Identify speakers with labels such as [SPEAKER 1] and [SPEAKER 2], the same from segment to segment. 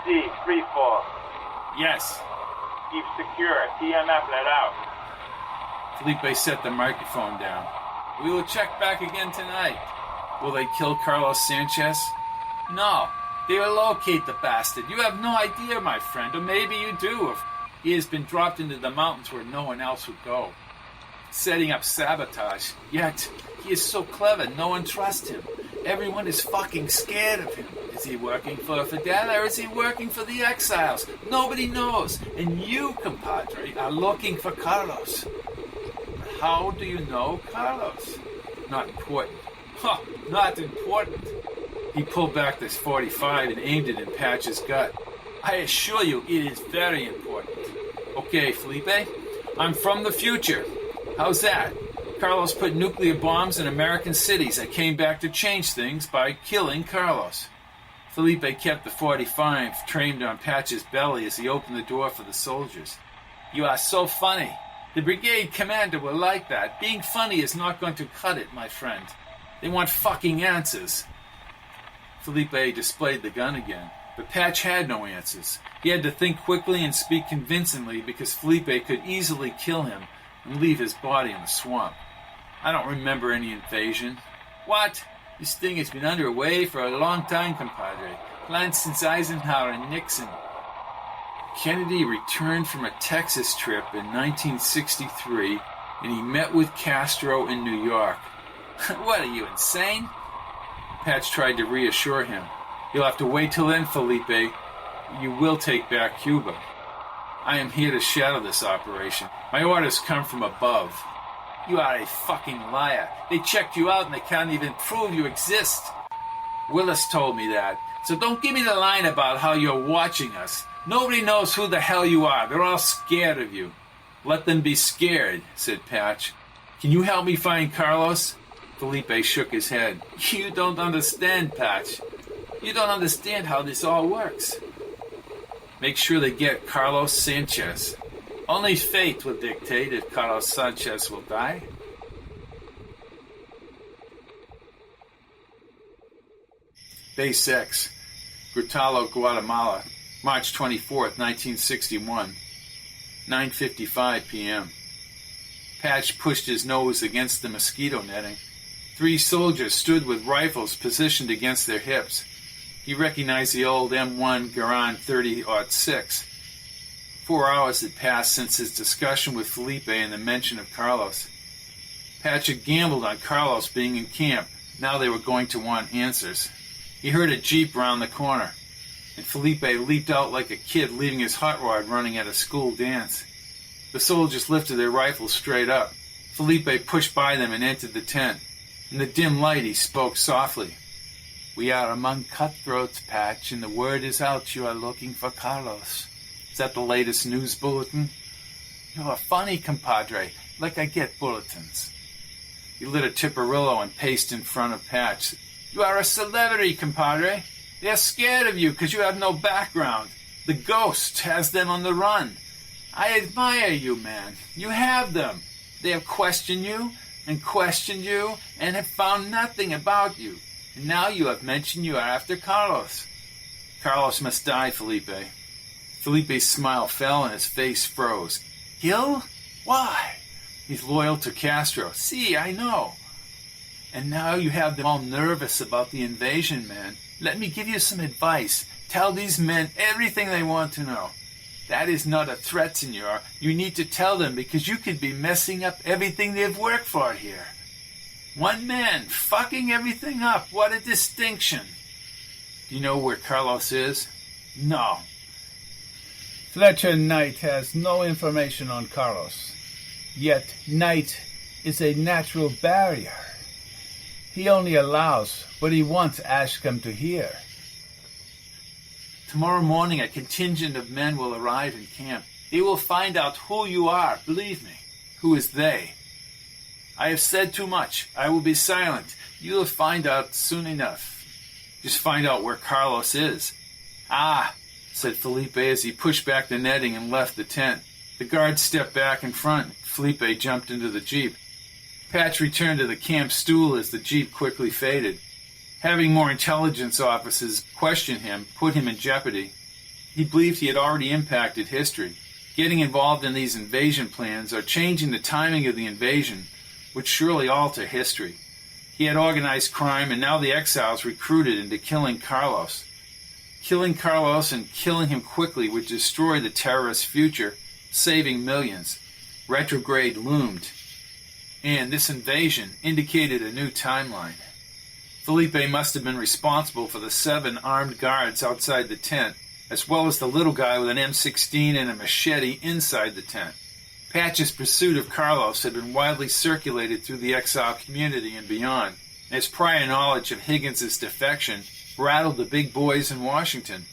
[SPEAKER 1] C, free fall.
[SPEAKER 2] Yes.
[SPEAKER 1] Keep secure. TMF let out.
[SPEAKER 2] Felipe set the microphone down. We will check back again tonight. Will they kill Carlos Sanchez? No. They will locate the bastard. You have no idea, my friend, or maybe you do, if he has been dropped into the mountains where no one else would go. Setting up sabotage. Yet, he is so clever, no one trusts him. Everyone is fucking scared of him. Is he working for Fidel or is he working for the exiles? Nobody knows. And you, compadre, are looking for Carlos. But how do you know Carlos? Not important. Huh, not important. He pulled back this .45 and aimed it in Patch's gut. I assure you, it is very important. Okay, Felipe, I'm from the future. How's that? Carlos put nuclear bombs in American cities. I came back to change things by killing Carlos. Felipe kept the .45 trained on Patch's belly as he opened the door for the soldiers. You are so funny. The brigade commander will like that. Being funny is not going to cut it, my friend. They want fucking answers. Felipe displayed the gun again, but Patch had no answers. He had to think quickly and speak convincingly because Felipe could easily kill him and leave his body in the swamp. I don't remember any invasion. What? This thing has been underway for a long time, compadre. Planned since Eisenhower and Nixon. Kennedy returned from a Texas trip in 1963, and he met with Castro in New York. What, are you insane? Patch tried to reassure him. You'll have to wait till then, Felipe. You will take back Cuba. I am here to shadow this operation. My orders come from above. You are a fucking liar. They checked you out and they can't even prove you exist. Willis told me that. So don't give me the line about how you're watching us. Nobody knows who the hell you are. They're all scared of you. Let them be scared, said Patch. Can you help me find Carlos? Felipe shook his head. You don't understand, Patch. You don't understand how this all works. Make sure they get Carlos Sanchez. Only fate will dictate if Carlos Sanchez will die. Base X, Grutallo, Guatemala, March 24th, 1961, 9:55 p.m. Patch pushed his nose against the mosquito netting. 3 soldiers stood with rifles positioned against their hips. He recognized the old M1 Garand 30-06. 4 hours had passed since his discussion with Felipe and the mention of Carlos. Patch had gambled on Carlos being in camp. Now they were going to want answers. He heard a jeep round the corner, and Felipe leaped out like a kid leaving his hot rod running at a school dance. The soldiers lifted their rifles straight up. Felipe pushed by them and entered the tent. In the dim light he spoke softly. We are among cutthroats, Patch, and the word is out you are looking for Carlos. Is that the latest news bulletin? You're funny, compadre, like I get bulletins. He lit a Tiparillo and paced in front of Patch. You are a celebrity, compadre. They're scared of you because you have no background. The ghost has them on the run. I admire you, man. You have them. They have questioned you and have found nothing about you. And now you have mentioned you are after Carlos. Carlos must die, Felipe. Felipe's smile fell and his face froze. Gil? Why? He's loyal to Castro. See, I know. And now you have them all nervous about the invasion, man. Let me give you some advice. Tell these men everything they want to know. That is not a threat, senor. You need to tell them because you could be messing up everything they've worked for here. One man fucking everything up. What a distinction. Do you know where Carlos is? No.
[SPEAKER 3] Fletcher Knight has no information on Carlos. Yet Knight is a natural barrier. He only allows what he wants Ashcombe to hear.
[SPEAKER 2] Tomorrow morning a contingent of men will arrive in camp. They will find out who you are, believe me. Who is they? I have said too much. I will be silent. You will find out soon enough. Just find out where Carlos is. Ah, said Felipe as he pushed back the netting and left the tent. The guards stepped back in front. Felipe jumped into the jeep. Patch returned to the camp stool as the jeep quickly faded. Having more intelligence officers question him put him in jeopardy. He believed he had already impacted history. Getting involved in these invasion plans or changing the timing of the invasion would surely alter history. He had organized crime, and now the exiles recruited into killing Carlos. Killing Carlos and killing him quickly would destroy the terrorist's future, saving millions. Retrograde loomed, and this invasion indicated a new timeline. Felipe must have been responsible for the 7 armed guards outside the tent, as well as the little guy with an M16 and a machete inside the tent. Patch's pursuit of Carlos had been widely circulated through the exile community and beyond. His prior knowledge of Higgins's defection rattled the big boys in Washington.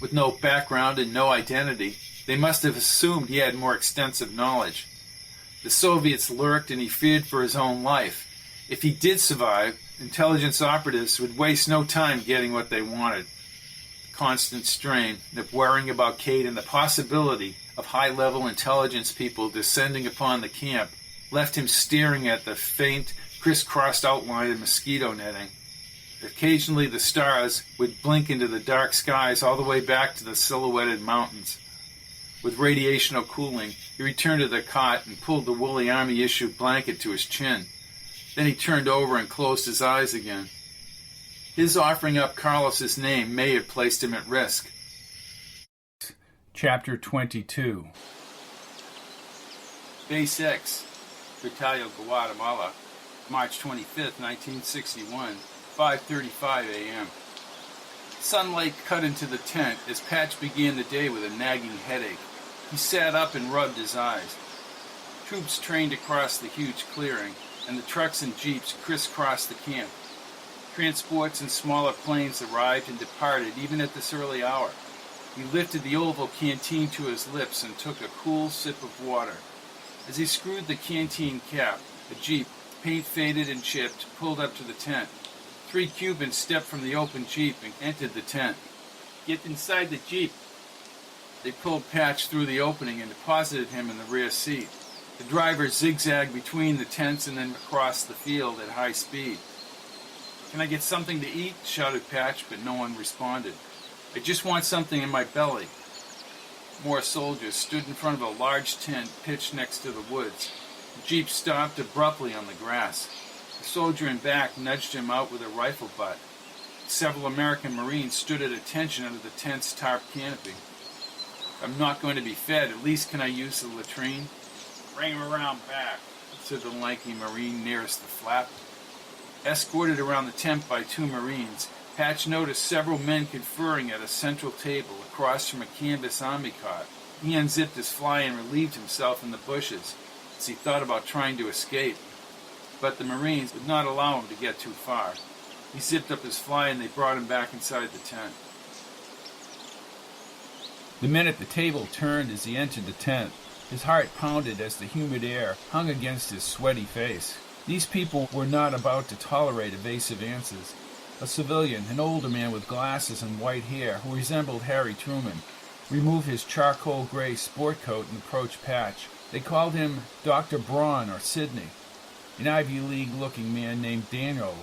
[SPEAKER 2] With no background and no identity, they must have assumed he had more extensive knowledge. The Soviets lurked, and he feared for his own life. If he did survive, intelligence operatives would waste no time getting what they wanted. The constant strain of worrying about Kate and the possibility of high-level intelligence people descending upon the camp left him staring at the faint, crisscrossed outline of mosquito netting. Occasionally the stars would blink into the dark skies all the way back to the silhouetted mountains. With radiational cooling, he returned to the cot and pulled the woolly Army-issued blanket to his chin. Then he turned over and closed his eyes again. His offering up Carlos's name may have placed him at risk.
[SPEAKER 3] Chapter 22.
[SPEAKER 2] Day 6, Battalion, Guatemala, March 25, 1961, 5:35 a.m. Sunlight cut into the tent as Patch began the day with a nagging headache. He sat up and rubbed his eyes. Troops trained across the huge clearing, and the trucks and jeeps crisscrossed the camp. Transports and smaller planes arrived and departed even at this early hour. He lifted the oval canteen to his lips and took a cool sip of water. As he screwed the canteen cap, a jeep, paint-faded and chipped, pulled up to the tent. 3 Cubans stepped from the open jeep and entered the tent. "Get inside the jeep." They pulled Patch through the opening and deposited him in the rear seat. The driver zigzagged between the tents and then across the field at high speed. "Can I get something to eat?" shouted Patch, but no one responded. "I just want something in my belly." More soldiers stood in front of a large tent pitched next to the woods. The jeep stopped abruptly on the grass. A soldier in back nudged him out with a rifle butt. Several American Marines stood at attention under the tent's tarp canopy. "I'm not going to be fed. At least can I use the latrine?" "Bring him around back," said the lanky Marine nearest the flap. Escorted around the tent by 2 Marines, Patch noticed several men conferring at a central table across from a canvas army cot. He unzipped his fly and relieved himself in the bushes as he thought about trying to escape. But the Marines would not allow him to get too far. He zipped up his fly and they brought him back inside the tent.
[SPEAKER 3] The men at the table turned as he entered the tent. His heart pounded as the humid air hung against his sweaty face. These people were not about to tolerate evasive answers. A civilian, an older man with glasses and white hair, who resembled Harry Truman, removed his charcoal gray sport coat and approached Patch. They called him Dr. Braun or Sidney. An Ivy League-looking man named Daniel,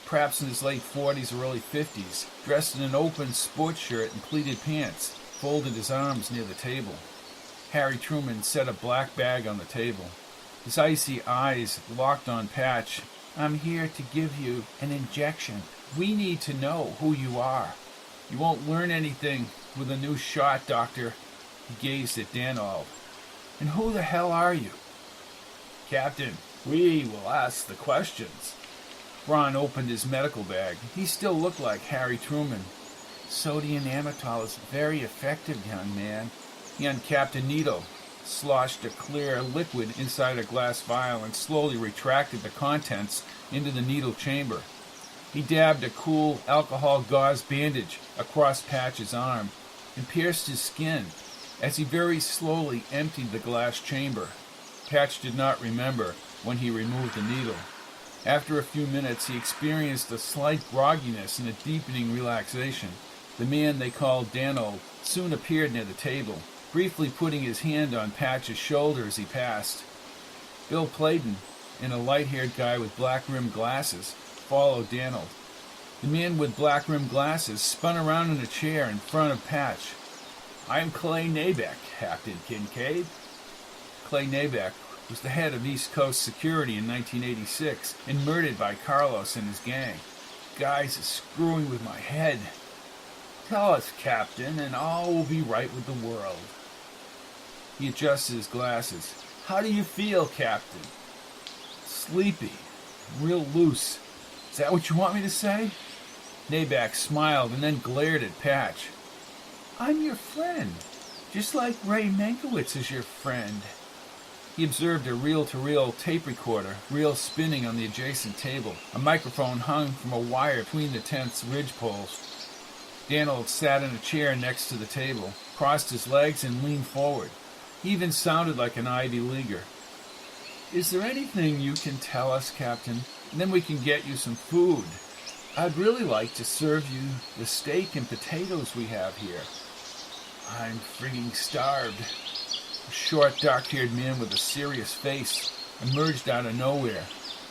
[SPEAKER 3] perhaps in his late 40s or early 50s, dressed in an open sports shirt and pleated pants, folded his arms near the table. Harry Truman set a black bag on the table. His icy eyes locked on Patch. "I'm here to give you an injection. We need to know who you are. You won't learn anything with a new shot, Doctor." He gazed at Danold. "And who the hell are you?" "Captain, we will ask the questions." Ron opened his medical bag. He still looked like Harry Truman. "Sodium amytal is very effective, young man." He uncapped a needle, sloshed a clear liquid inside a glass vial, and slowly retracted the contents into the needle chamber. He dabbed a cool alcohol gauze bandage across Patch's arm and pierced his skin as he very slowly emptied the glass chamber. Patch did not remember when he removed the needle. After a few minutes, he experienced a slight grogginess and a deepening relaxation. The man they called Danold soon appeared near the table, briefly putting his hand on Patch's shoulder as he passed. Bill Playton and a light-haired guy with black-rimmed glasses followed Danold. The man with black-rimmed glasses spun around in a chair in front of Patch. I am Clay Nabeck, Captain Kincaid. Clay Nabeck was the head of East Coast Security in 1986 and murdered by Carlos and his gang. Guys is screwing with my head. Tell us, Captain, and all will be right with the world. He adjusted his glasses. How do you feel, Captain? Sleepy. Real loose. Is that what you want me to say? Nabeck smiled and then glared at Patch. I'm your friend, just like Ray Meinkewitz is your friend. He observed a reel-to-reel tape recorder, reel spinning on the adjacent table. A microphone hung from a wire between the tent's ridge poles. Daniel sat in a chair next to the table, crossed his legs, and leaned forward. He even sounded like an Ivy Leaguer. Is there anything you can tell us, Captain? And then we can get you some food. I'd really like to serve you the steak and potatoes we have here. I'm frigging starved. A short, dark-haired man with a serious face emerged out of nowhere.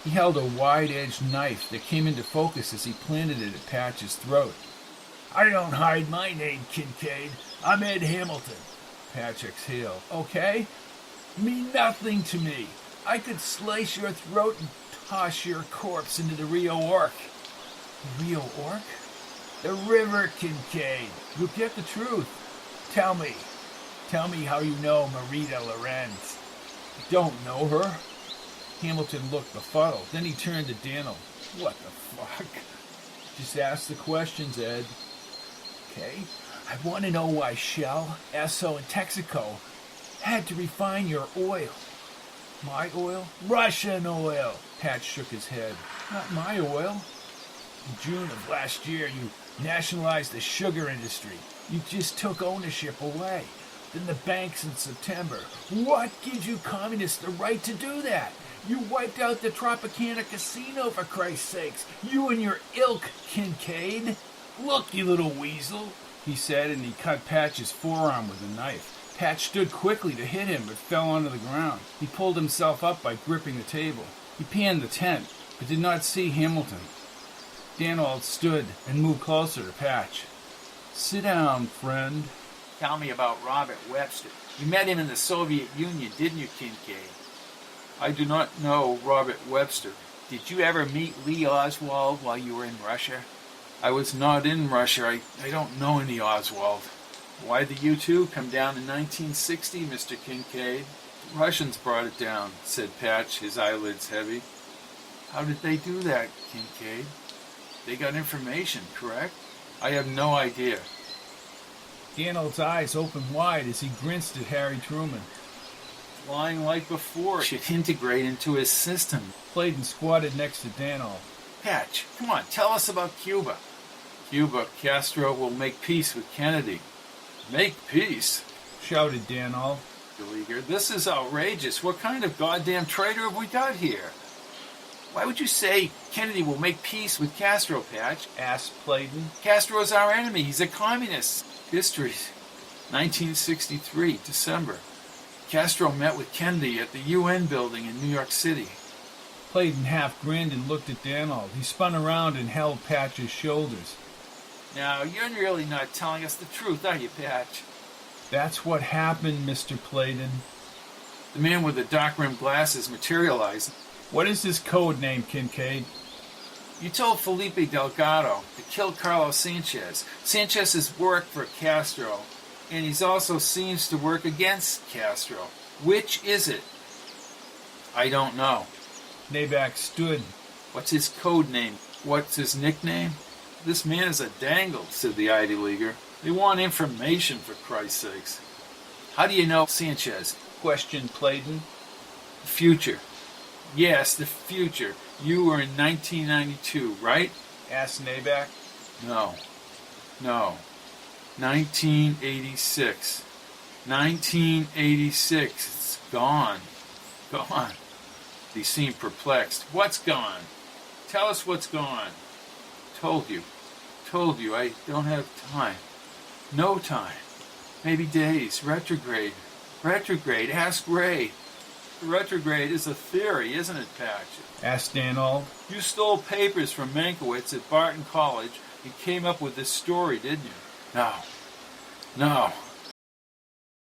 [SPEAKER 3] He held a wide-edged knife that came into focus as he planted it at Patch's throat. I don't hide my name, Kincaid. I'm Ed Hamilton. Patch exhaled. Okay? Mean nothing to me. I could slice your throat and toss your corpse into the Rio Orc. The Rio Orc? The river, Kincaid. You'll get the truth. Tell me how you know Marita Lorenz. Don't know her? Hamilton looked befuddled. Then he turned to Daniel. What the fuck? Just ask the questions, Ed. Okay. I want to know why Shell, Esso, and Texaco had to refine your oil. My oil? Russian oil. Patch shook his head. Not my oil. In June of last year, you nationalized the sugar industry. You just took ownership away. Then the banks in September. What gives you communists the right to do that? You wiped out the Tropicana casino, for Christ's sakes. You and your ilk, Kincaid. Look, you little weasel, he said, and he cut Patch's forearm with a knife. Patch stood quickly to hit him, but fell onto the ground. He pulled himself up by gripping the table. He panned the tent, but did not see Hamilton. Danwald stood and moved closer to Patch. Sit down, friend.
[SPEAKER 2] Tell me about Robert Webster. You met him in the Soviet Union, didn't you, Kincaid? I do not know Robert Webster. Did you ever meet Lee Oswald while you were in Russia? I was not in Russia. I don't know any Oswald. Why did you two come down in 1960, Mr. Kincaid? The Russians brought it down, said Patch, his eyelids heavy. How did they do that, Kincaid? They got information, correct? I have no idea.
[SPEAKER 3] Daniel's eyes opened wide as he grimaced at Harry Truman.
[SPEAKER 2] Flying like before should integrate into his system.
[SPEAKER 3] Clayton squatted next to Daniel.
[SPEAKER 2] Patch, come on, tell us about Cuba. Cuba, Castro will make peace with Kennedy. Make peace?
[SPEAKER 3] Shouted Daniel.
[SPEAKER 2] This is outrageous. What kind of goddamn traitor have we got here? Why would you say Kennedy will make peace with Castro, Patch?
[SPEAKER 3] Asked Clayton.
[SPEAKER 2] Castro's our enemy. He's a communist. History. 1963, December. Castro met with Kennedy at the UN building in New York City.
[SPEAKER 3] Clayton half grinned and looked at Daniel. He spun around and held Patch's shoulders.
[SPEAKER 2] Now, you're really not telling us the truth, are you, Patch?
[SPEAKER 3] That's what happened, Mr. Clayton.
[SPEAKER 2] The man with the dark-rimmed glasses materialized.
[SPEAKER 3] What is his code name, Kincaid?
[SPEAKER 2] You told Felipe Delgado to kill Carlos Sánchez. Sanchez has worked for Castro, and he's also seems to work against Castro. Which is it? I don't know.
[SPEAKER 3] Nabeck stood.
[SPEAKER 2] What's his code name? What's his nickname? This man is a dangle, said the Ivy Leaguer. They want information, for Christ's sakes. How do you know Sanchez?
[SPEAKER 3] Questioned Clayton.
[SPEAKER 2] Future. Yes, the future. You were in 1992, right?
[SPEAKER 3] Asked Nabeck.
[SPEAKER 2] No. 1986. 1986. It's gone. Gone. He seemed perplexed. What's gone? Tell us what's gone. Told you. I don't have time. No time. Maybe days. Retrograde. Ask Ray. Retrograde is a theory, isn't it, Patch?
[SPEAKER 3] Asked Daniel.
[SPEAKER 2] You stole papers from Meinkewitz at Barton College and came up with this story, didn't you? No.